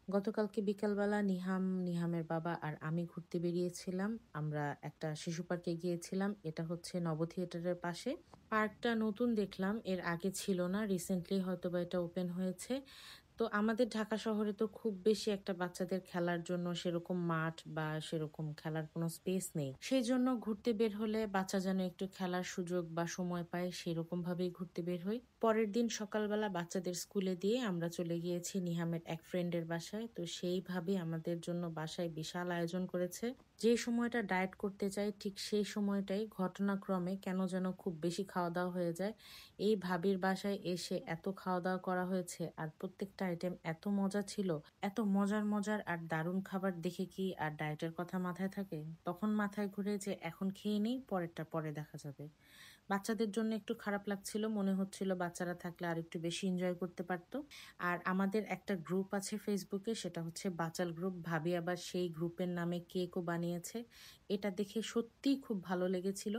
গতকালকে বিকালবেলা নিহামের বাবা আর আমি ঘুরতে বেরিয়েছিলাম। আমরা একটা শিশু পার্কে গিয়েছিলাম। এটা হচ্ছে নব থিয়েটারের পাশে। পার্কটা নতুন দেখলাম। এর আগে ছিল না। রিসেন্টলি হয়তোবা এটা ওপেন হয়েছে। তো আমাদের ঢাকা শহরে তো খুব বেশি একটা বাচ্চাদের খেলার জন্য সেরকম মাঠ বা সেরকম খেলার কোনো স্পেস নেই। সেজন্য ঘুরতে বের হলে বাচ্চা যেন একটু খেলার সুযোগ বা সময় পায় সেরকম ভাবেই ঘুরতে বের হই। পরের দিন সকালবেলা বাচ্চাদের স্কুলে দিয়ে আমরা চলে গিয়েছি নিহামের এক ফ্রেন্ডের বাসায়। তো সেইভাবে আমাদের জন্য বাসায় বিশাল আয়োজন করেছে। যে সময়টা ডায়েট করতে চাই ঠিক সেই সময়টাই ঘটনাক্রমে কেন যেন খুব বেশি খাওয়া দাওয়া হয়ে যায়। এই ভাবির বাসায় এসে এত খাওয়া দাওয়া করা হয়েছে আর প্রত্যেকটা আইটেম এত মজা ছিল। এত মজার মজার আর দারুণ খাবার দেখে কি আর ডায়েটের কথা মাথায় থাকে? তখন মাথায় ঘুরে যে এখন খেয়ে নেই, পরেরটা পরে দেখা যাবে। বাচ্চাদের জন্য একটু খারাপ লাগছিল, মনে হচ্ছিল বাচ্চারা থাকলে আর একটু বেশি এনজয় করতে পারতো। আর আমাদের একটা গ্রুপ আছে ফেসবুকে, সেটা হচ্ছে বাচাল গ্রুপ। ভাবি আবার সেই গ্রুপের নামে কেকও বানিয়েছে। এটা দেখে সত্যিই খুব ভালো লেগেছিল।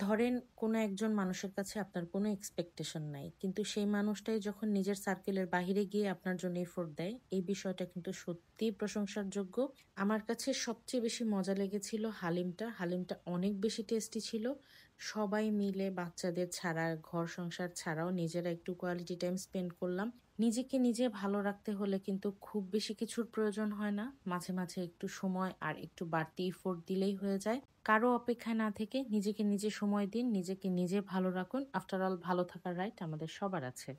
ধরেন কোনো একজন মানুষের কাছে আপনার কোনো এক্সপেকটেশন নাই, কিন্তু সেই মানুষটাই যখন নিজের সার্কেলের বাহিরে গিয়ে আপনার জন্য এফোর্ট দেয়, এই বিষয়টা কিন্তু সত্যিই প্রশংসার যোগ্য। আমার কাছে সবচেয়ে বেশি মজা লেগেছিল হালিমটা অনেক বেশি টেস্টি ছিল। সবাই মিলে বাচ্চাদের ছাড়া, ঘর সংসার ছাড়াও নিজেরা একটু কোয়ালিটি টাইম স্পেন্ড করলাম। নিজেকে নিজে ভালো রাখতে হলে কিন্তু খুব বেশি কিছুর প্রয়োজন হয় না। মাঝে মাঝে একটু সময় আর একটু বাড়তি এফোর্ট দিলেই হয়ে যায়। কারো অপেক্ষায় না থেকে নিজেকে নিজে সময় দিন, নিজেকে নিজে ভালো রাখুন। আফটার অল ভালো থাকার রাইট আমাদের সবার আছে।